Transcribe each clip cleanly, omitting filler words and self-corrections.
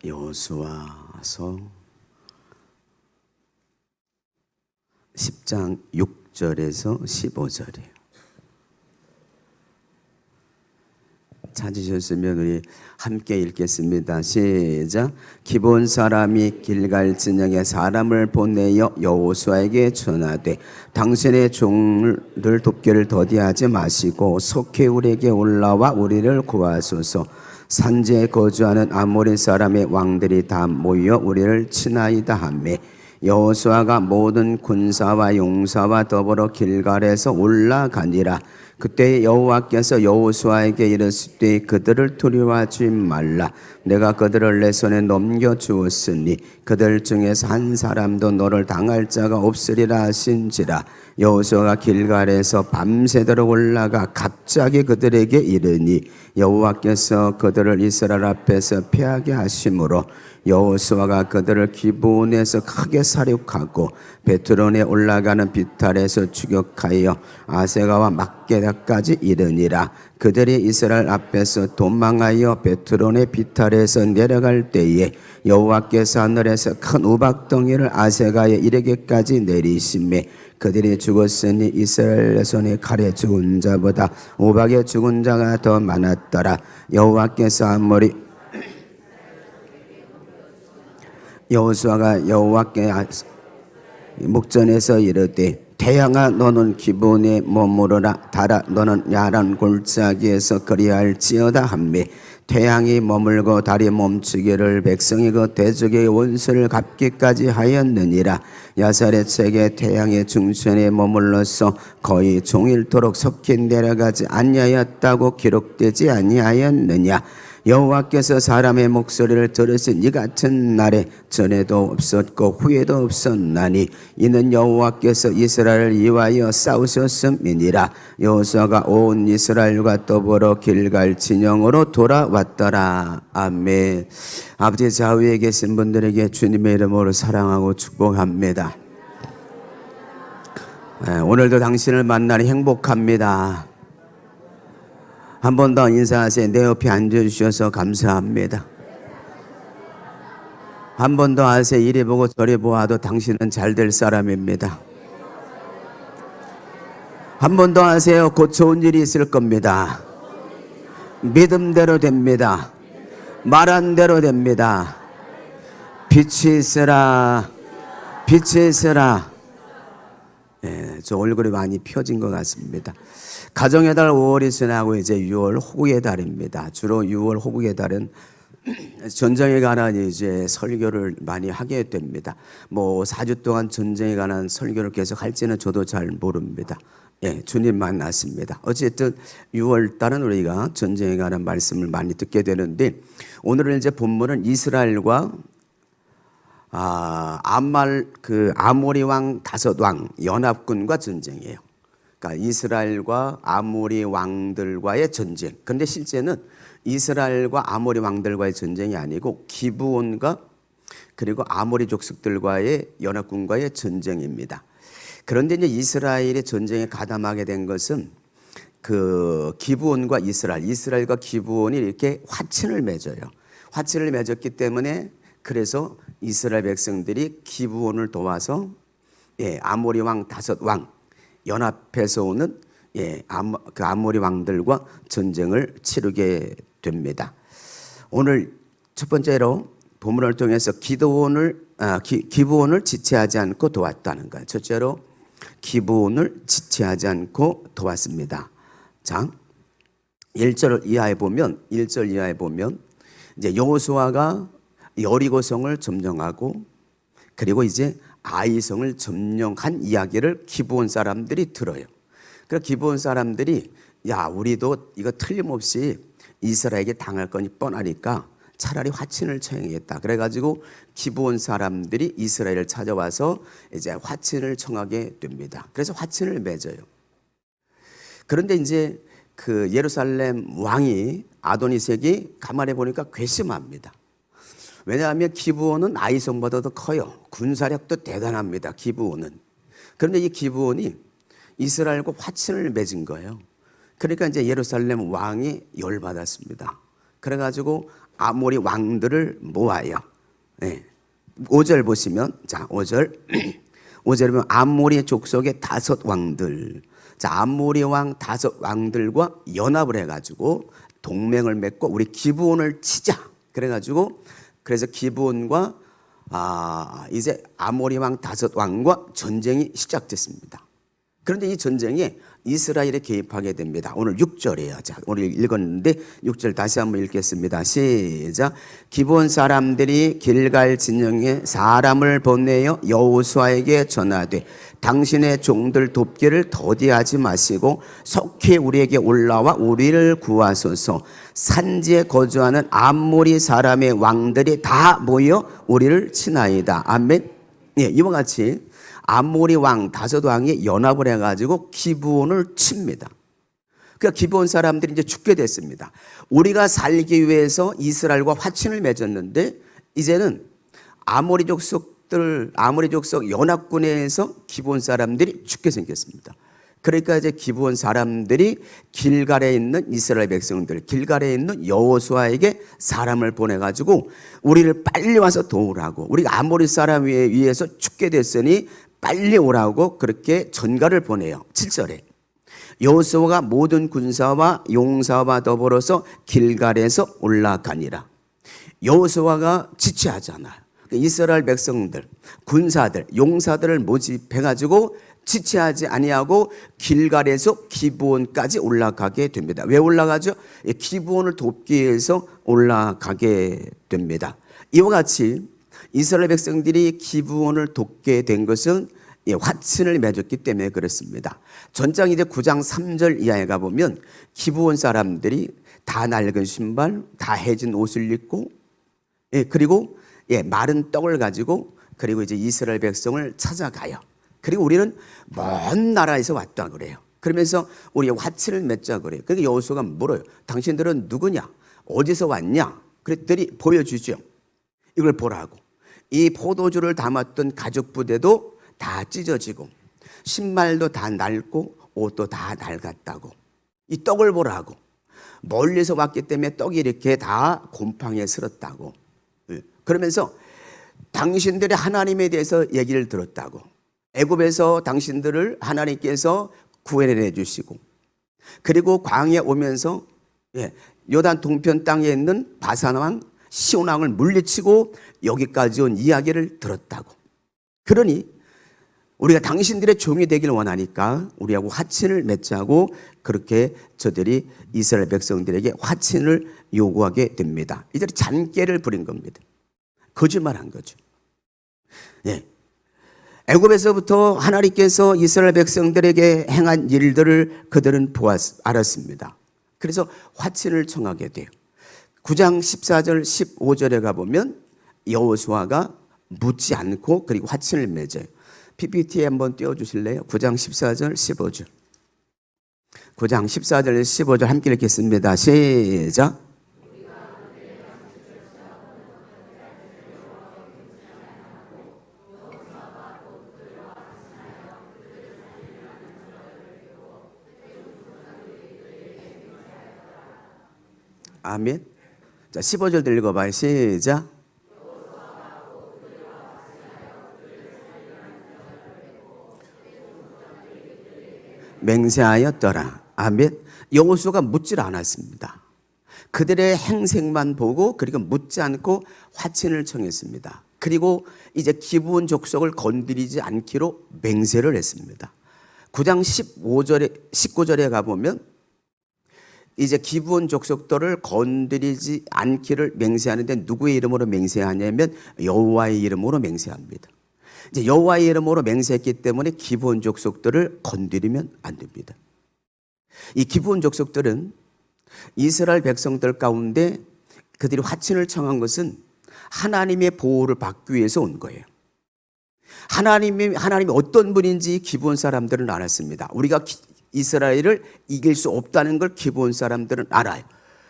여호수아서 10장 6절에서 15절이에요. 찾으셨으면 우리 함께 읽겠습니다. 시작. 기브온 사람이 길갈 진영에 사람을 보내어 여호수아에게 전하되 당신의 종들 돕기를 더디하지 마시고 속히 우리에게 올라와 우리를 구하소서. 산지에 거주하는 아모리 사람의 왕들이 다 모여 우리를 치나이다 하매 여호수아가 모든 군사와 용사와 더불어 길갈에서 올라가니라. 그때 여호와께서 여호수아에게 이르시되 그들을 두려워하지 말라. 내가 그들을 내 손에 넘겨주었으니 그들 중에서 한 사람도 너를 당할 자가 없으리라 하신지라. 여호수아가 길갈에서 밤새도록 올라가 갑자기 그들에게 이르니 여호와께서 그들을 이스라엘 앞에서 패하게 하심으로 여호수아가 그들을 기브온에서 크게 사륙하고 베트론에 올라가는 비탈에서 추격하여 아세가와 막게다까지 이르니라. 그들이 이스라엘 앞에서 도망하여 베트론의 비탈에서 내려갈 때에 여호와께서 하늘에서 큰 우박덩이를 아세가에 이르기까지 내리시매 그들이 죽었으니 이스라엘의 손에 칼에 죽은 자보다 우박에 죽은 자가 더 많았더라. 여호와께서 여호수아가 여호와께 목전에서 이르되 태양아 너는 기브온에 머무르라. 달아 너는 야란 골짜기에서 그리할지어다 하매 태양이 머물고 달이 멈추기를 백성이 그 대적의 원수를 갚기까지 하였느니라. 야살의 책에 태양의 중천에 머물러서 거의 종일토록 속히 내려가지 아니하였다고 기록되지 아니하였느냐. 여호와께서 사람의 목소리를 들으신 이 같은 날에 전에도 없었고 후에도 없었나니 이는 여호와께서 이스라엘을 위하여 싸우셨음이니라. 여호수아가 온 이스라엘과 더불어 길갈 진영으로 돌아왔더라. 아멘. 아버지 좌우에 계신 분들에게 주님의 이름으로 사랑하고 축복합니다. 오늘도 당신을 만나니 행복합니다. 한 번 더 인사하세요. 내 옆에 앉아주셔서 감사합니다. 한 번 더 하세요. 이리 보고 저리 보아도 당신은 잘 될 사람입니다. 한 번 더 하세요. 곧 좋은 일이 있을 겁니다. 믿음대로 됩니다. 말한 대로 됩니다. 빛이 있으라. 빛이 있으라. 저 얼굴이 많이 펴진 것 같습니다. 가정의 달 5월이 지나고 이제 6월 호국의 달입니다. 주로 6월 호국의 달은 전쟁에 관한 이제 설교를 많이 하게 됩니다. 4주 동안 전쟁에 관한 설교를 계속 할지는 저도 잘 모릅니다. 주님 만났습니다. 어쨌든 6월 달은 우리가 전쟁에 관한 말씀을 많이 듣게 되는데 오늘은 이제 본문은 이스라엘과 아모리 왕 5왕 연합군과 전쟁이에요. 그러니까 이스라엘과 아모리 왕들과의 전쟁. 그런데 실제는 이스라엘과 아모리 왕들과의 전쟁이 아니고 기브온과 그리고 아모리 족속들과의 연합군과의 전쟁입니다. 그런데 이제 이스라엘의 전쟁에 가담하게 된 것은 그 기브온과 이스라엘과 기브온이 이렇게 화친을 맺어요. 화친을 맺었기 때문에 그래서 이스라엘 백성들이 기브온을 도와서 아모리 왕 5왕 연합해서 오는 그 아모리 왕들과 전쟁을 치르게 됩니다. 오늘 첫 번째로 본문을 통해서 기브온을 지체하지 않고 도왔다는 거예요. 첫째로 기브온을 지체하지 않고 도왔습니다. 자, 1절 이하에 보면 이제 여호수아가 여리고성을 점령하고 그리고 이제 아이성을 점령한 이야기를 기브온 사람들이 들어요. 그래서 기브온 사람들이 우리도 이거 틀림없이 이스라엘에게 당할 거니 뻔하니까 차라리 화친을 청하겠다. 그래가지고 기브온 사람들이 이스라엘을 찾아와서 이제 화친을 청하게 됩니다. 그래서 화친을 맺어요. 그런데 이제 그 예루살렘 왕이 아도니색이 가만히 보니까 괘씸합니다. 왜냐하면 기브온은 아이성보다도 커요. 군사력도 대단합니다. 기브온은. 그런데 이 기브온이 이스라엘과 화친을 맺은 거예요. 그러니까 이제 예루살렘 왕이 열받았습니다. 그래가지고 아모리 왕들을 모아요. 네. 5절 보시면, 자, 5절. 5절에 보면 아모리 족속의 5 왕들. 자, 아모리 왕 5 왕들과 연합을 해가지고 동맹을 맺고 우리 기브온을 치자. 그래가지고 그래서 기브온과 이제 아모리 왕 5 왕과 전쟁이 시작됐습니다. 그런데 이 전쟁에 이스라엘이 개입하게 됩니다. 오늘 6절이에요. 자, 오늘 읽었는데 6절 다시 한번 읽겠습니다. 시작. 기브온 사람들이 길갈 진영에 사람을 보내어 여호수아에게 전하되 당신의 종들 돕기를 더디하지 마시고 속히 우리에게 올라와 우리를 구하소서. 산지에 거주하는 아모리 사람의 왕들이 다 모여 우리를 치나이다. 아멘. 예, 이와 같이 아모리 왕 5 왕이 연합을 해가지고 기브온을 칩니다. 그러니까 기브온 사람들이 이제 죽게 됐습니다. 우리가 살기 위해서 이스라엘과 화친을 맺었는데 이제는 아모리 족속 연합군에서 기브온 사람들이 죽게 생겼습니다. 그러니까 이제 기브온 사람들이 길갈에 있는 이스라엘 백성들, 길갈에 있는 여호수아에게 사람을 보내가지고 우리를 빨리 와서 도우라고, 우리가 아모리 사람 위에서 죽게 됐으니 빨리 오라고 그렇게 전가를 보내요. 7절에 여호수아가 모든 군사와 용사와 더불어서 길갈에서 올라가니라. 여호수아가 지체하잖아요. 이스라엘 백성들, 군사들, 용사들을 모집해가지고 지체하지 아니하고 길갈에서 기브온까지 올라가게 됩니다. 왜 올라가죠? 기브온을 돕기 위해서 올라가게 됩니다. 이와 같이 이스라엘 백성들이 기브온을 돕게 된 것은 화친을 맺었기 때문에 그렇습니다. 전장 이제 9장 3절 이하에 가보면 기브온 사람들이 다 낡은 신발, 다 해진 옷을 입고 그리고 마른 떡을 가지고 그리고 이제 이스라엘 백성을 찾아가요. 그리고 우리는 먼 나라에서 왔다 그래요. 그러면서 우리 화친을 맺자 그래요. 그러니까 여호수아가 물어요. 당신들은 누구냐? 어디서 왔냐? 그랬더니 보여주죠. 이걸 보라고. 이 포도주를 담았던 가죽 부대도 다 찢어지고 신발도 다 낡고 옷도 다 낡았다고. 이 떡을 보라고. 멀리서 왔기 때문에 떡이 이렇게 다 곰팡이에 슬었다고. 그러면서 당신들이 하나님에 대해서 얘기를 들었다고. 애굽에서 당신들을 하나님께서 구원해 주시고 그리고 광야에 오면서 요단 동편 땅에 있는 바산 왕 시온 왕을 물리치고 여기까지 온 이야기를 들었다고. 그러니 우리가 당신들의 종이 되길 원하니까 우리하고 화친을 맺자고 그렇게 저들이 이스라엘 백성들에게 화친을 요구하게 됩니다. 이들이 잔꾀를 부린 겁니다. 거짓말한 거죠. 애굽에서부터 하나님께서 이스라엘 백성들에게 행한 일들을 그들은 알았습니다. 그래서 화친을 청하게 돼요. 9장 14절 15절에 가보면 여호수아가 묻지 않고 그리고 화친을 맺어요. PPT에 한번 띄워주실래요? 9장 14절 15절 9장 14절 15절 함께 읽겠습니다. 시작. 아멘. 자, 15절 읽어봐요. 시작. 맹세하였더라. 아멘. 여호수아가 묻질 않았습니다. 그들의 행색만 보고 그리고 묻지 않고 화친을 청했습니다. 그리고 이제 기브온 족속을 건드리지 않기로 맹세를 했습니다. 9장 19절에 가보면 이제 기브온 족속들을 건드리지 않기를 맹세하는데 누구의 이름으로 맹세하냐면 여호와의 이름으로 맹세합니다. 이제 여호와의 이름으로 맹세했기 때문에 기브온 족속들을 건드리면 안 됩니다. 이 기브온 족속들은 이스라엘 백성들 가운데 그들이 화친을 청한 것은 하나님의 보호를 받기 위해서 온 거예요. 하나님이 어떤 분인지 기브온 사람들은 알았습니다. 우리가 이스라엘을 이길 수 없다는 걸 기브온 사람들은 알아요.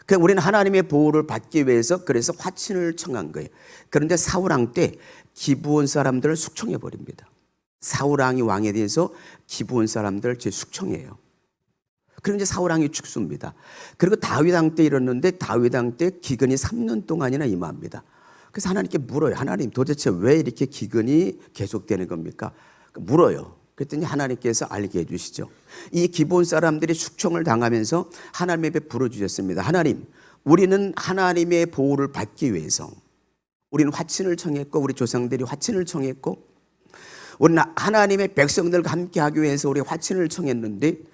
그러니까 우리는 하나님의 보호를 받기 위해서 그래서 화친을 청한 거예요. 그런데 사울왕 때 기브온 사람들을 숙청해 버립니다. 사울왕이 왕에 대해서 기브온 사람들을 숙청해요. 그럼 이제 사울 왕이 죽습니다. 그리고 다윗 왕 때 이뤘는데 다윗 왕 때 기근이 3년 동안이나 임합니다. 그래서 하나님께 물어요. 하나님 도대체 왜 이렇게 기근이 계속되는 겁니까? 물어요. 그랬더니 하나님께서 알게 해주시죠. 이 기본 사람들이 숙청을 당하면서 하나님 앞에 부르주셨습니다. 하나님, 우리는 하나님의 보호를 받기 위해서 우리는 화친을 청했고 우리 조상들이 화친을 청했고 우리는 하나님의 백성들과 함께하기 위해서 우리 화친을 청했는데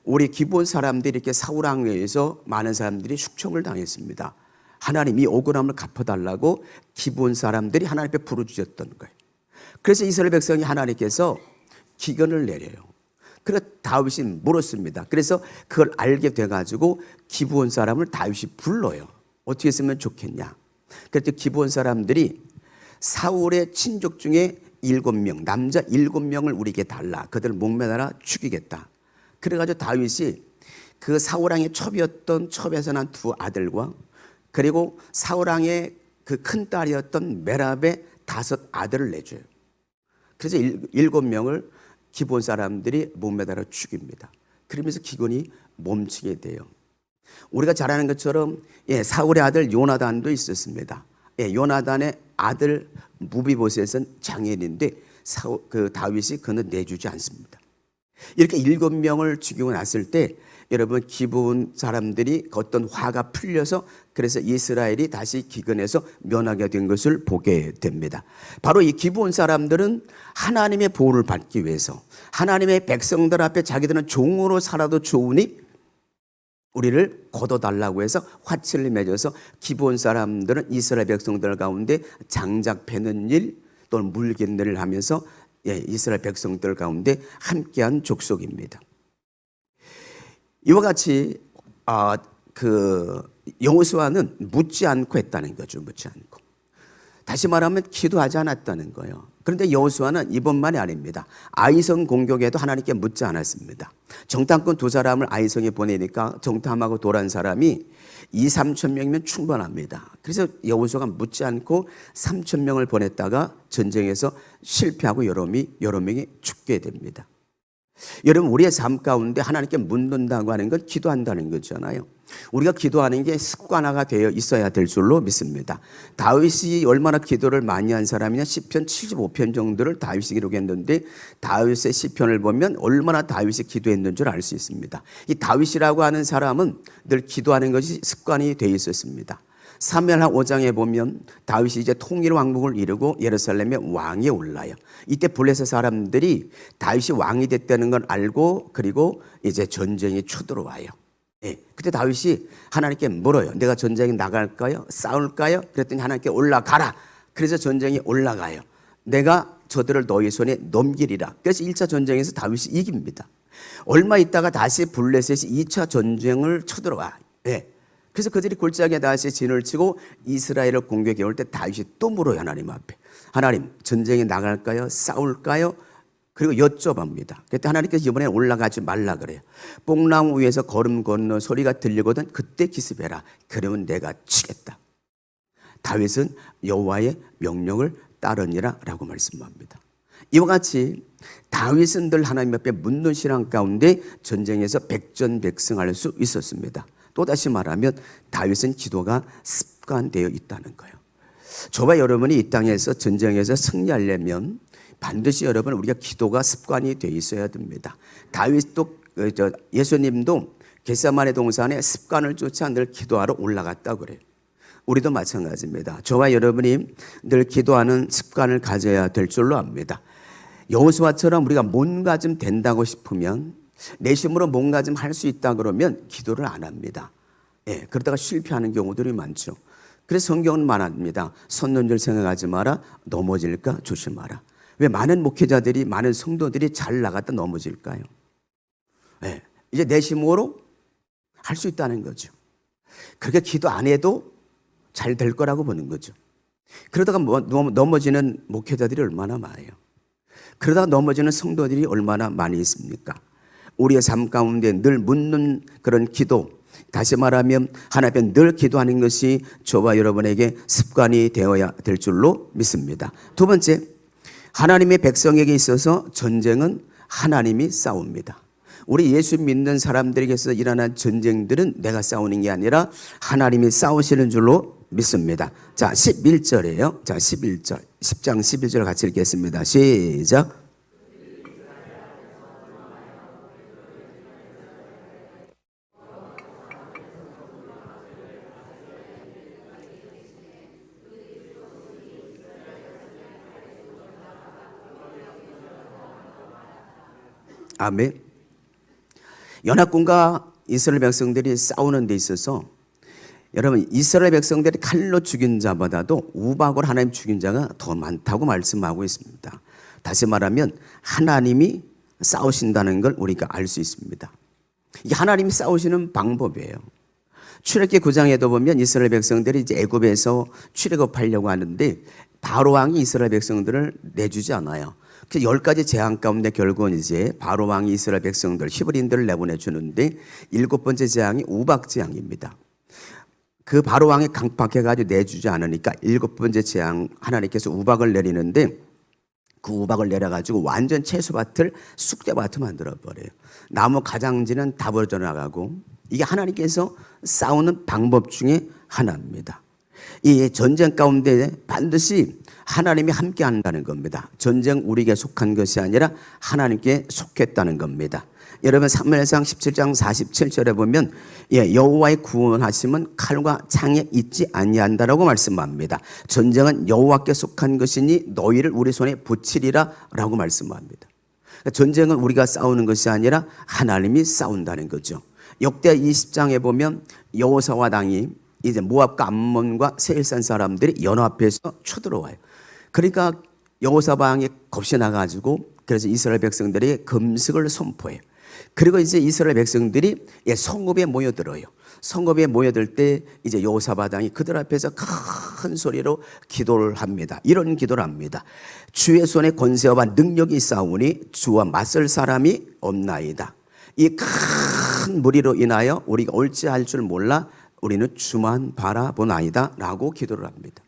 우리 기본 사람들이 이렇게 사울 왕에 의해서 많은 사람들이 숙청을 당했습니다. 하나님 이 억울함을 갚아달라고 기본 사람들이 하나님 앞에 부르주셨던 거예요. 그래서 이스라엘 백성이 하나님께서 기근을 내려요. 그래서 다윗이 물었습니다. 그래서 그걸 알게 돼가지고 기브온 사람을 다윗이 불러요. 어떻게 했으면 좋겠냐. 그랬더니 기브온 사람들이 사울의 친족 중에 7명, 남자 7명을 우리에게 달라. 그들을 목매달아 죽이겠다. 그래가지고 다윗이 그 사울왕의 첩이었던 첩에서 난 두 아들과 그리고 사울왕의 그 큰 딸이었던 메랍의 5 아들을 내줘요. 그래서 7명을 기본 사람들이 목매달아 죽입니다. 그러면서 기근이 멈추게 돼요. 우리가 잘 아는 것처럼 사울의 아들 요나단도 있었습니다. 요나단의 아들 무비보셋은 장인인데 다윗이 그는 내주지 않습니다. 이렇게 7명을 죽이고 났을 때 여러분 기브온 사람들이 어떤 화가 풀려서 그래서 이스라엘이 다시 기근에서 면하게 된 것을 보게 됩니다. 바로 이 기브온 사람들은 하나님의 보호를 받기 위해서 하나님의 백성들 앞에 자기들은 종으로 살아도 좋으니 우리를 걷어달라고 해서 화친을 맺어서 기브온 사람들은 이스라엘 백성들 가운데 장작 패는 일 또는 물깃내를 하면서 이스라엘 백성들 가운데 함께한 족속입니다. 이와 같이 여호수아는 묻지 않고 했다는 거죠. 묻지 않고. 다시 말하면 기도하지 않았다는 거예요. 그런데 여호수아는 이번만이 아닙니다. 아이성 공격에도 하나님께 묻지 않았습니다. 정탐꾼 2사람을 아이성에 보내니까 정탐하고 돌아온 사람이 2-3천 명이면 충분합니다. 그래서 여호수아가 묻지 않고 3천 명을 보냈다가 전쟁에서 실패하고 여러 명이 죽게 됩니다. 여러분 우리의 삶 가운데 하나님께 묻는다고 하는 건 기도한다는 거잖아요. 우리가 기도하는 게 습관화가 되어 있어야 될 줄로 믿습니다. 다윗이 얼마나 기도를 많이 한 사람이냐. 시편 75편 정도를 다윗이 기록했는데 다윗의 시편을 보면 얼마나 다윗이 기도했는 줄 알 수 있습니다. 이 다윗이라고 하는 사람은 늘 기도하는 것이 습관이 되어 있었습니다. 사무엘하 5장에 보면 다윗이 이제 통일 왕국을 이루고 예루살렘에 왕이 올라요. 이때 블레셋 사람들이 다윗이 왕이 됐다는 걸 알고 그리고 이제 전쟁이 쳐들어와요. 그때 다윗이 하나님께 물어요. 내가 전쟁에 나갈까요? 싸울까요? 그랬더니 하나님께 올라가라. 그래서 전쟁이 올라가요. 내가 저들을 너희 손에 넘기리라. 그래서 1차 전쟁에서 다윗이 이깁니다. 얼마 있다가 다시 블레셋이 2차 전쟁을 쳐들어와. 그래서 그들이 골짜기에 다시 진을 치고 이스라엘을 공격해 올 때 다윗이 또 물어요. 하나님 앞에. 하나님 전쟁에 나갈까요? 싸울까요? 그리고 여쭤봅니다. 그때 하나님께서 이번에 올라가지 말라 그래요. 뽕나무 위에서 걸음 걷는 소리가 들리거든 그때 기습해라. 그러면 내가 치겠다. 다윗은 여호와의 명령을 따르니라 라고 말씀합니다. 이와 같이 다윗은 늘 하나님 앞에 묻는 신앙 가운데 전쟁에서 백전백승할 수 있었습니다. 또다시 말하면 다윗은 기도가 습관되어 있다는 거예요. 저와 여러분이 이 땅에서 전쟁에서 승리하려면 반드시 여러분 우리가 기도가 습관이 되어 있어야 됩니다. 다윗도 예수님도 겟세마네 동산에 습관을 쫓아 늘 기도하러 올라갔다고 그래요. 우리도 마찬가지입니다. 저와 여러분이 늘 기도하는 습관을 가져야 될 줄로 압니다. 여호수아처럼 우리가 뭔가 좀 된다고 싶으면 내심으로 뭔가 좀 할 수 있다 그러면 기도를 안 합니다. 그러다가 실패하는 경우들이 많죠. 그래서 성경은 말합니다. 선논줄 생각하지 마라. 넘어질까 조심하라. 왜 많은 목회자들이 많은 성도들이 잘 나갔다 넘어질까요? 이제 내심으로 할 수 있다는 거죠. 그렇게 기도 안 해도 잘 될 거라고 보는 거죠. 그러다가 넘어지는 목회자들이 얼마나 많아요. 그러다가 넘어지는 성도들이 얼마나 많이 있습니까? 우리의 삶 가운데 늘 묻는 그런 기도, 다시 말하면 하나님 앞에 늘 기도하는 것이 저와 여러분에게 습관이 되어야 될 줄로 믿습니다. 두 번째, 하나님의 백성에게 있어서 전쟁은 하나님이 싸웁니다. 우리 예수 믿는 사람들에게서 일어난 전쟁들은 내가 싸우는 게 아니라 하나님이 싸우시는 줄로 믿습니다. 자, 11절이에요. 자, 11절. 10장 11절 같이 읽겠습니다. 시작. 아멘. 연합군과 이스라엘 백성들이 싸우는 데 있어서 여러분, 이스라엘 백성들이 칼로 죽인 자보다도 우박으로 하나님 죽인 자가 더 많다고 말씀하고 있습니다. 다시 말하면 하나님이 싸우신다는 걸 우리가 알 수 있습니다. 이게 하나님이 싸우시는 방법이에요. 출애굽기 9장에도 보면 이스라엘 백성들이 이제 애굽에서 출애굽하려고 하는데 바로 왕이 이스라엘 백성들을 내주지 않아요. 그 10가지 재앙 가운데 결국은 이제 바로 왕이 이스라엘 백성들 히브리인들을 내보내 주는데 7번째 재앙이 우박 재앙입니다. 그 바로 왕이 강팍해 가지고 내주지 않으니까 7번째 재앙 하나님께서 우박을 내리는데 그 우박을 내려 가지고 완전 채소밭을 쑥대밭을 만들어 버려요. 나무 가장지는 다 벌어져 나가고 이게 하나님께서 싸우는 방법 중에 하나입니다. 이 전쟁 가운데 반드시 하나님이 함께 한다는 겁니다. 전쟁 우리에게 속한 것이 아니라 하나님께 속했다는 겁니다. 여러분 사무엘상 17장 47절에 보면 여호와의 구원하심은 칼과 창에 있지 아니한다라고 말씀합니다. 전쟁은 여호와께 속한 것이니 너희를 우리 손에 붙이리라 라고 말씀합니다. 전쟁은 우리가 싸우는 것이 아니라 하나님이 싸운다는 거죠. 역대 20장에 보면 여호사밧 왕이 이제 모압과 암몬과 세일산 사람들이 연합해서 쳐들어와요. 그러니까 여호사밧 왕이 겁이 나가지고 그래서 이스라엘 백성들에게 금식을 선포해요. 그리고 이제 이스라엘 백성들이 성읍에 모여들어요. 성읍에 모여들 때 이제 여호사밧 왕이 그들 앞에서 큰 소리로 기도를 합니다. 이런 기도를 합니다. 주의 손에 권세와 능력이 있사오니 주와 맞설 사람이 없나이다. 이 큰 무리로 인하여 우리가 옳지 할 줄 몰라 우리는 주만 바라보나이다 라고 기도를 합니다.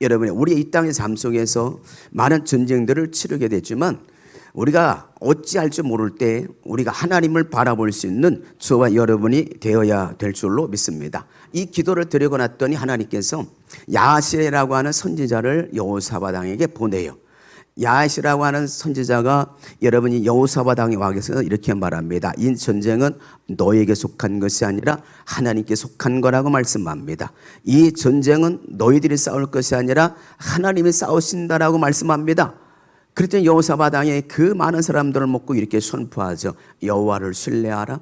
여러분, 우리 이 땅의 삶 속에서 많은 전쟁들을 치르게 됐지만 우리가 어찌할 줄 모를 때 우리가 하나님을 바라볼 수 있는 저와 여러분이 되어야 될 줄로 믿습니다. 이 기도를 드리고 났더니 하나님께서 야하시라고 하는 선지자를 여호사밧 왕에게 보내요. 야하시라고 하는 선지자가 여러분이 여호사밧 왕에 와서 이렇게 말합니다. 이 전쟁은 너에게 속한 것이 아니라 하나님께 속한 거라고 말씀합니다. 이 전쟁은 너희들이 싸울 것이 아니라 하나님이 싸우신다라고 말씀합니다. 그랬더니 여호사밧 왕이 그 많은 사람들을 먹고 이렇게 선포하죠. 여호와를 신뢰하라.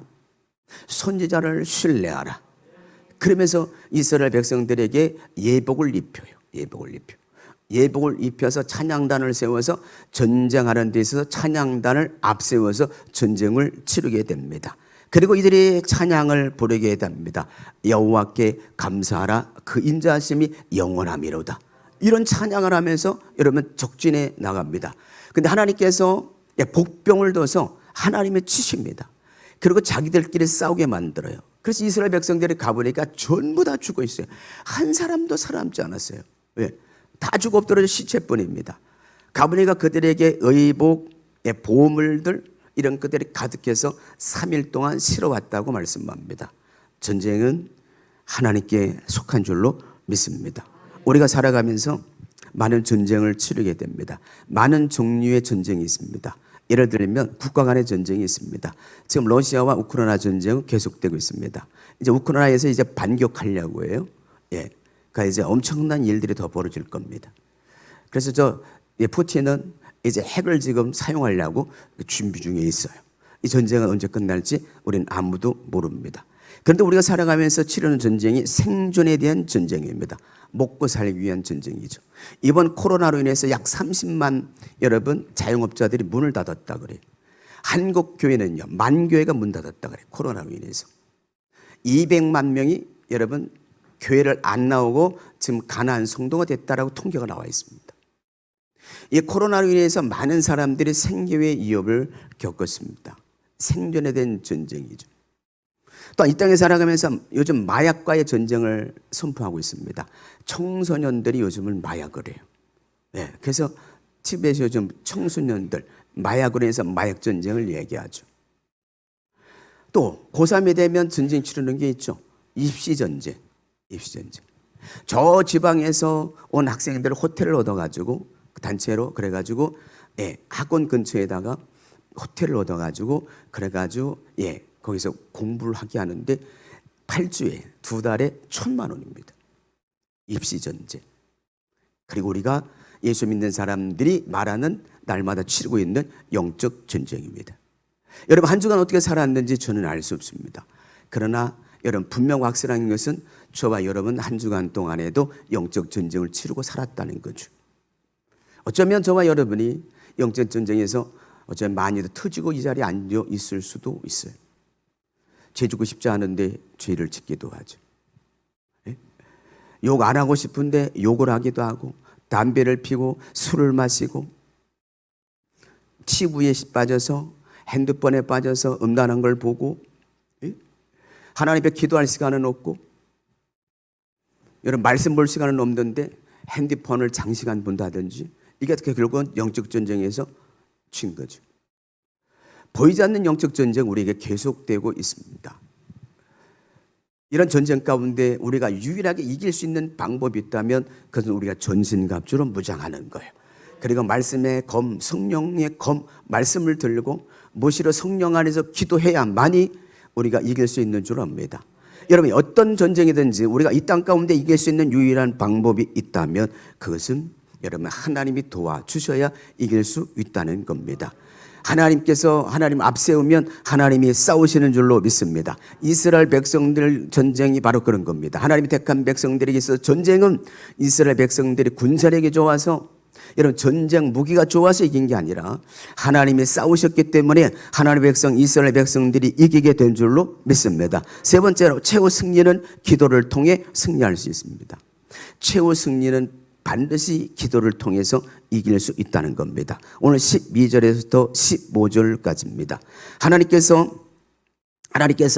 선지자를 신뢰하라. 그러면서 이스라엘 백성들에게 예복을 입혀요. 예복을 입혀서 찬양단을 세워서 전쟁하는 데 있어서 찬양단을 앞세워서 전쟁을 치르게 됩니다. 그리고 이들이 찬양을 부르게 됩니다. 여호와께 감사하라. 그 인자하심이 영원함이로다. 이런 찬양을 하면서 여러분 적진에 나갑니다. 근데 하나님께서 복병을 둬서 하나님이 치십니다. 그리고 자기들끼리 싸우게 만들어요. 그래서 이스라엘 백성들이 가보니까 전부 다 죽어 있어요. 한 사람도 살아남지 않았어요. 왜? 다 죽어 엎드려져 시체뿐입니다. 가보니까 그들에게 의복, 보물들 이런 것들이 가득해서 3일 동안 실어왔다고 말씀합니다. 전쟁은 하나님께 속한 줄로 믿습니다. 우리가 살아가면서 많은 전쟁을 치르게 됩니다. 많은 종류의 전쟁이 있습니다. 예를 들면 국가 간의 전쟁이 있습니다. 지금 러시아와 우크라이나 전쟁은 계속되고 있습니다. 이제 우크라이나에서 이제 반격하려고 해요. 그러니까 이제 엄청난 일들이 더 벌어질 겁니다. 그래서 푸틴은 이제 핵을 지금 사용하려고 준비 중에 있어요. 이 전쟁은 언제 끝날지 우리는 아무도 모릅니다. 그런데 우리가 살아가면서 치르는 전쟁이 생존에 대한 전쟁입니다. 먹고 살기 위한 전쟁이죠. 이번 코로나로 인해서 약 30만 여러분 자영업자들이 문을 닫았다 그래요. 한국 교회는요, 만 교회가 문 닫았다 그래요. 코로나로 인해서 200만 명이 여러분 교회를 안 나오고 지금 가난한 성도가 됐다라고 통계가 나와 있습니다. 이 코로나로 인해서 많은 사람들이 생계의 위협을 겪었습니다. 생존에 대한 전쟁이죠. 또 이 땅에 살아가면서 요즘 마약과의 전쟁을 선포하고 있습니다. 청소년들이 요즘은 마약을 해요. 그래서 TV에서 요즘 청소년들 마약으로 해서 마약 전쟁을 얘기하죠. 또 고3이 되면 전쟁 치르는 게 있죠. 입시전쟁. 입시전쟁. 저 지방에서 온 학생들을 호텔을 얻어가지고 단체로 그래가지고 학원 근처에다가 호텔을 얻어가지고 그래가지고 거기서 공부를 하게 하는데 8주에 2달에 1,000,000원입니다. 입시전쟁. 그리고 우리가 예수 믿는 사람들이 말하는 날마다 치르고 있는 영적 전쟁입니다. 여러분 한 주간 어떻게 살았는지 저는 알 수 없습니다. 그러나 여러분 분명 확실한 것은 저와 여러분 한 주간 동안에도 영적 전쟁을 치르고 살았다는 거죠. 어쩌면 저와 여러분이 영적 전쟁에서 어쩌면 많이도 터지고 이 자리에 앉아 있을 수도 있어요. 죄 짓고 싶지 않은데 죄를 짓기도 하죠. 욕 안 하고 싶은데 욕을 하기도 하고 담배를 피고 술을 마시고 TV에 빠져서 핸드폰에 빠져서 음란한 걸 보고 하나님 앞에 기도할 시간은 없고 여러분 말씀 볼 시간은 없는데 핸드폰을 장시간 본다든지 이게 결국은 영적 전쟁에서 친 거죠. 보이지 않는 영적 전쟁 우리에게 계속되고 있습니다. 이런 전쟁 가운데 우리가 유일하게 이길 수 있는 방법이 있다면 그것은 우리가 전신갑주로 무장하는 거예요. 그리고 말씀의 검, 성령의 검, 말씀을 들고 무엇이로 성령 안에서 기도해야만이 우리가 이길 수 있는 줄 압니다. 여러분 어떤 전쟁이든지 우리가 이 땅 가운데 이길 수 있는 유일한 방법이 있다면 그것은 여러분 하나님이 도와주셔야 이길 수 있다는 겁니다. 하나님 앞세우면 하나님이 싸우시는 줄로 믿습니다. 이스라엘 백성들 전쟁이 바로 그런 겁니다. 하나님이 택한 백성들에게 있어서 전쟁은 이스라엘 백성들이 군사력이 좋아서 여러분 전쟁 무기가 좋아서 이긴 게 아니라 하나님이 싸우셨기 때문에 하나님의 백성 이스라엘 백성들이 이기게 된 줄로 믿습니다. 세 번째로 최후 승리는 기도를 통해 승리할 수 있습니다. 최후 승리는 반드시 기도를 통해서 이길 수 있다는 겁니다. 오늘 12절에서부터 15절까지입니다. 하나님께서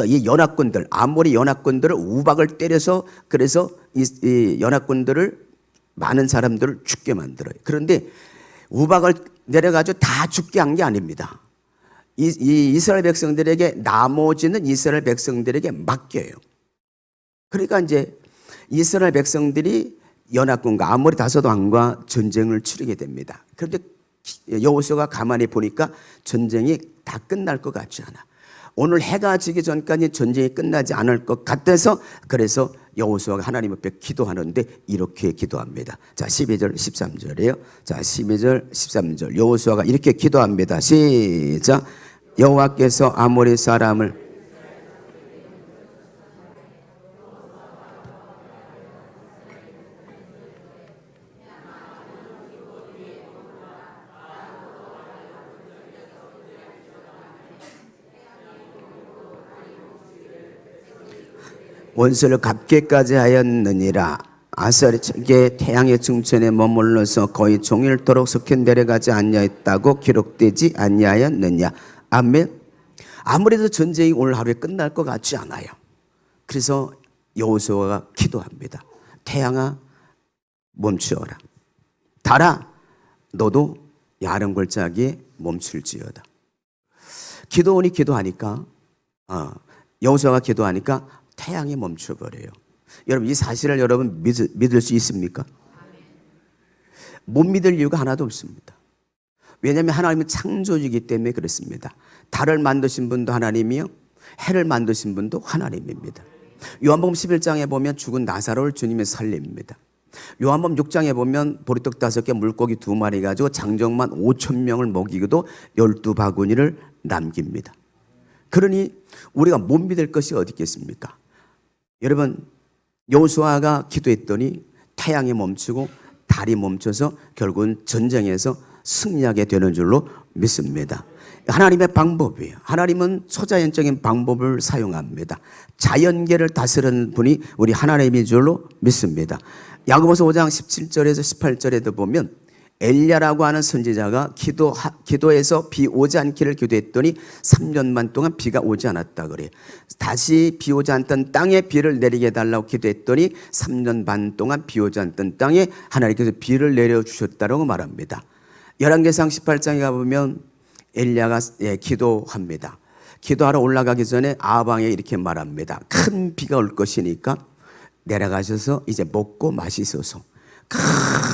이 연합군들 아모리 연합군들을 우박을 때려서 그래서 이 연합군들을 많은 사람들을 죽게 만들어요. 그런데 우박을 내려가지고 다 죽게 한 게 아닙니다. 이 이스라엘 백성들에게 나머지는 이스라엘 백성들에게 맡겨요. 그러니까 이제 이스라엘 백성들이 연합군과 아모리 다섯 왕과 전쟁을 치르게 됩니다. 그런데 여호수아가 가만히 보니까 전쟁이 다 끝날 것 같지 않아. 오늘 해가 지기 전까지 전쟁이 끝나지 않을 것 같아서 그래서 여호수아가 하나님 앞에 기도하는데 이렇게 기도합니다. 자, 12절 13절이에요. 자, 12절 13절 여호수아가 이렇게 기도합니다. 시작. 여호와께서 아모리 사람을 원수를 갚게까지 하였느니라. 아사리에게 태양의 중천에 머물러서 거의 종일토록 석현 내려가지 아니하였다고 기록되지 아니하였느냐. 아멘. 아무래도 전쟁이 오늘 하루에 끝날 것 같지 않아요. 그래서 여호수아가 기도합니다. 태양아 멈추어라. 달아 너도 야른 골짜기에 멈출지어다. 기도원이 기도하니까 여호수아가 기도하니까 태양이 멈춰버려요. 여러분 이 사실을 여러분 믿을 수 있습니까? 못 믿을 이유가 하나도 없습니다. 왜냐하면 하나님은 창조주이기 때문에 그렇습니다. 달을 만드신 분도 하나님이요 해를 만드신 분도 하나님입니다. 요한복음 11장에 보면 죽은 나사로를 주님이 살립니다. 요한복음 6장에 보면 보리떡 5개 물고기 2마리 가지고 장정만 5,000명을 먹이고도 12바구니를 남깁니다. 그러니 우리가 못 믿을 것이 어디 있겠습니까? 여러분 여호수아가 기도했더니 태양이 멈추고 달이 멈춰서 결국은 전쟁에서 승리하게 되는 줄로 믿습니다. 하나님의 방법이에요. 하나님은 초자연적인 방법을 사용합니다. 자연계를 다스리는 분이 우리 하나님인 줄로 믿습니다. 야고보서 5장 17절에서 18절에도 보면 엘리야라고 하는 선지자가 기도해서 비 오지 않기를 기도했더니 3년만 동안 비가 오지 않았다 그래요. 다시 비 오지 않던 땅에 비를 내리게 해달라고 기도했더니 3년 반 동안 비 오지 않던 땅에 하나님께서 비를 내려주셨다고 말합니다. 열왕기상 18장에 가보면 엘리야가 기도합니다. 기도하러 올라가기 전에 아방에 이렇게 말합니다. 큰 비가 올 것이니까 내려가셔서 이제 먹고 마시소서.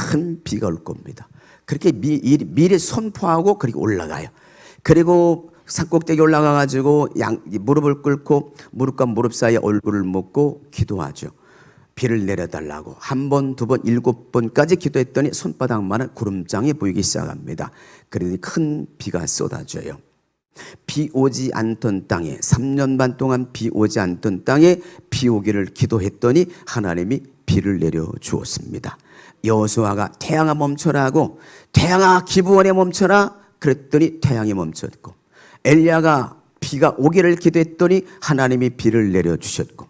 큰 비가 올 겁니다. 그렇게 미리 선포하고 그렇게 올라가요. 그리고 산꼭대기 올라가가지고 무릎을 꿇고 무릎과 무릎 사이에 얼굴을 묻고 기도하죠. 비를 내려달라고 한 번, 두 번, 7번까지 기도했더니 손바닥만한 구름장이 보이기 시작합니다. 그러니 큰 비가 쏟아져요. 비 오지 않던 땅에 3년 반 동안 비 오지 않던 땅에 비 오기를 기도했더니 하나님이 비를 내려 주었습니다. 여호수아가 태양아 멈춰라 하고 태양아 기브온에 멈춰라 그랬더니 태양이 멈췄고, 엘리야가 비가 오기를 기도했더니 하나님이 비를 내려 주셨고,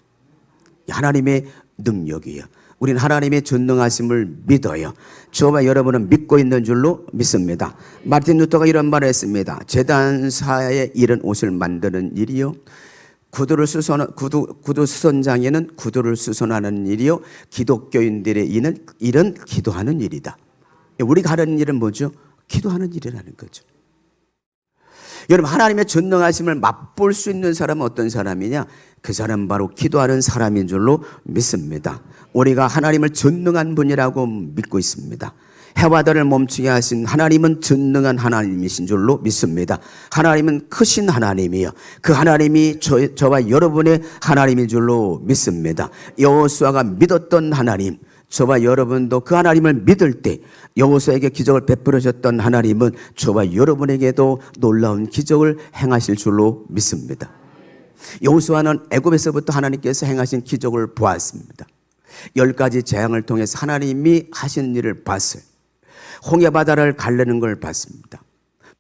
하나님의 능력이에요. 우리는 하나님의 전능하심을 믿어요. 저와 여러분은 믿고 있는 줄로 믿습니다. 마틴 루터가 이런 말을 했습니다. 제단사의 일은 옷을 만드는 일이요, 구두 수선장에는 구두를 수선하는 일이요, 기독교인들의 일은 기도하는 일이다. 우리가 하는 일은 뭐죠? 기도하는 일이라는 거죠. 여러분, 하나님의 전능하심을 맛볼 수 있는 사람은 어떤 사람이냐? 그 사람은 바로 기도하는 사람인 줄로 믿습니다. 우리가 하나님을 전능한 분이라고 믿고 있습니다. 해와 달을 멈추게 하신 하나님은 전능한 하나님이신 줄로 믿습니다. 하나님은 크신 하나님이요, 그 하나님이 저와 여러분의 하나님인 줄로 믿습니다. 여호수아가 믿었던 하나님, 저와 여러분도 그 하나님을 믿을 때 여호수아에게 기적을 베풀으셨던 하나님은 저와 여러분에게도 놀라운 기적을 행하실 줄로 믿습니다. 여호수아는 애굽에서부터 하나님께서 행하신 기적을 보았습니다. 10가지 재앙을 통해서 하나님이 하신 일을 봤어요. 홍해바다를 가르는 걸 봤습니다.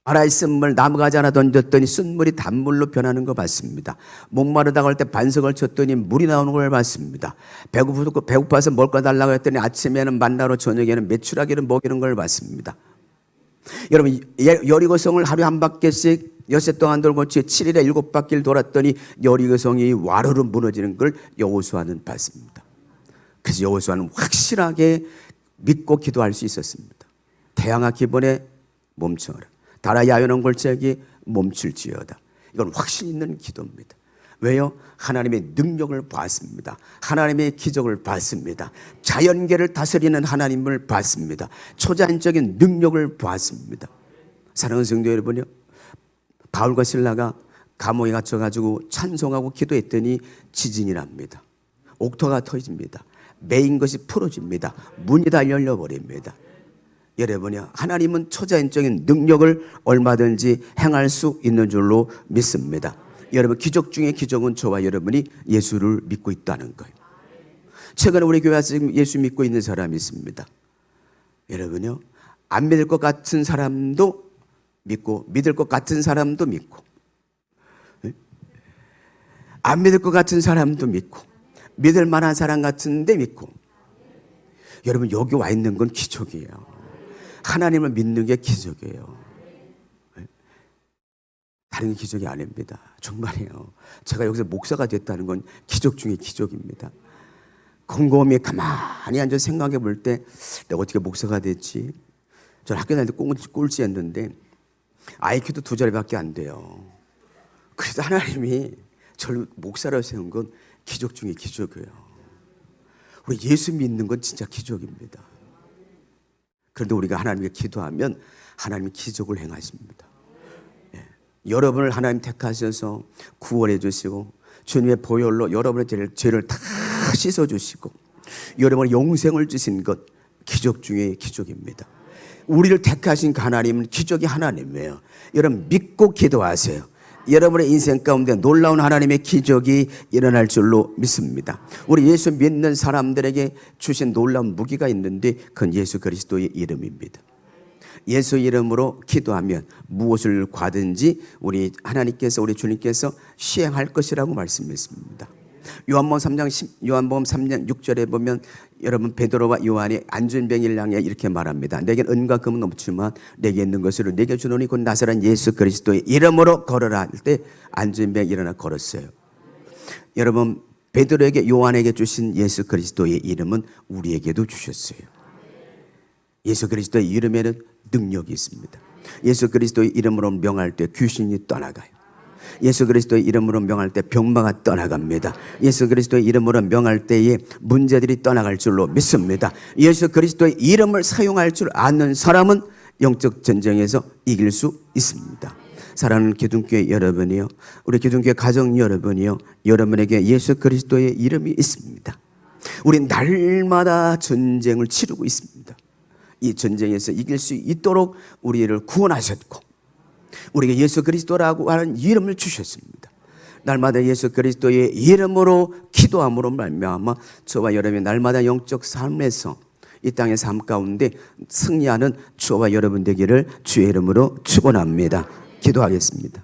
말아있은 물 나무가지 하나 던졌더니 쓴물이 단물로 변하는 거 봤습니다. 목마르다고 할 때 반석을 쳤더니 물이 나오는 걸 봤습니다. 배고파서 먹을 거 달라고 했더니 아침에는 만나로 저녁에는 메추라기를 먹이는 걸 봤습니다. 여러분, 여리고성을 하루에 한 바퀴씩 엿새 동안 돌고 7일에 7바퀴를 돌았더니 여리고성이 와르르 무너지는 걸 여호수아는 봤습니다. 그래서 여호수아는 확실하게 믿고 기도할 수 있었습니다. 태양아 기본에 멈춰라, 달아 야연한 골짜기 멈출지어다. 이건 확신 있는 기도입니다. 왜요? 하나님의 능력을 봤습니다. 하나님의 기적을 봤습니다. 자연계를 다스리는 하나님을 봤습니다. 초자연적인 능력을 봤습니다. 사랑하는 성도 여러분요, 바울과 실라가 감옥에 갇혀가지고 찬송하고 기도했더니 지진이 납니다. 옥토가 터집니다. 매인 것이 풀어집니다. 문이 다 열려버립니다. 여러분요, 하나님은 초자연적인 능력을 얼마든지 행할 수 있는 줄로 믿습니다. 여러분, 기적 중에 기적은 저와 여러분이 예수를 믿고 있다는 거예요. 최근에 우리 교회에서 예수 믿고 있는 사람이 있습니다. 여러분요, 안 믿을 것 같은 사람도 믿고 믿을 것 같은 사람도 믿고, 안 믿을 것 같은 사람도 믿고 믿을 만한 사람 같은데 믿고. 여러분, 여기 와 있는 건 기적이에요. 하나님을 믿는 게 기적이에요. 다른 기적이 아닙니다. 정말이에요. 제가 여기서 목사가 됐다는 건 기적 중에 기적입니다. 곰곰이 가만히 앉아 생각해 볼 때 내가 어떻게 목사가 됐지? 전 학교 다닐 때 꼴찌였는데 IQ도 2자리밖에 안 돼요. 그래서 하나님이 저를 목사로 세운 건 기적 중에 기적이에요. 우리 예수 믿는 건 진짜 기적입니다. 그런데 우리가 하나님께 기도하면 하나님이 기적을 행하십니다. 여러분을 하나님 택하셔서 구원해 주시고 주님의 보혈로 여러분의 죄를 다 씻어 주시고 여러분의 영생을 주신 것, 기적 중에 기적입니다. 우리를 택하신 하나님은 기적의 하나님이에요. 여러분, 믿고 기도하세요. 여러분의 인생 가운데 놀라운 하나님의 기적이 일어날 줄로 믿습니다. 우리 예수 믿는 사람들에게 주신 놀라운 무기가 있는데 그건 예수 그리스도의 이름입니다. 예수 이름으로 기도하면 무엇을 과든지 우리 하나님께서, 우리 주님께서 시행할 것이라고 말씀했습니다. 요한복음 3장 6절에 보면 여러분, 베드로와 요한이 안전병이를 향해 이렇게 말합니다. 내겐 은과 금은 없지만 내게 있는 것으로 내게 주노니 곧 나사렛 예수 그리스도의 이름으로 걸어라 할 때 안전병이 일어나 걸었어요. 여러분, 베드로에게 요한에게 주신 예수 그리스도의 이름은 우리에게도 주셨어요. 예수 그리스도의 이름에는 능력이 있습니다. 예수 그리스도의 이름으로 명할 때 귀신이 떠나가요. 예수 그리스도의 이름으로 명할 때 병마가 떠나갑니다. 예수 그리스도의 이름으로 명할 때에 문제들이 떠나갈 줄로 믿습니다. 예수 그리스도의 이름을 사용할 줄 아는 사람은 영적 전쟁에서 이길 수 있습니다. 사랑하는 기둥교회 여러분이요, 우리 기둥교회 가정 여러분이요, 여러분에게 예수 그리스도의 이름이 있습니다. 우리 날마다 전쟁을 치르고 있습니다. 이 전쟁에서 이길 수 있도록 우리를 구원하셨고 우리에게 예수 그리스도라고 하는 이름을 주셨습니다. 날마다 예수 그리스도의 이름으로 기도함으로 말미암아 저와 여러분의 날마다 영적 삶에서 이 땅의 삶 가운데 승리하는 저와 여러분 되기를 주의 이름으로 축원합니다. 기도하겠습니다.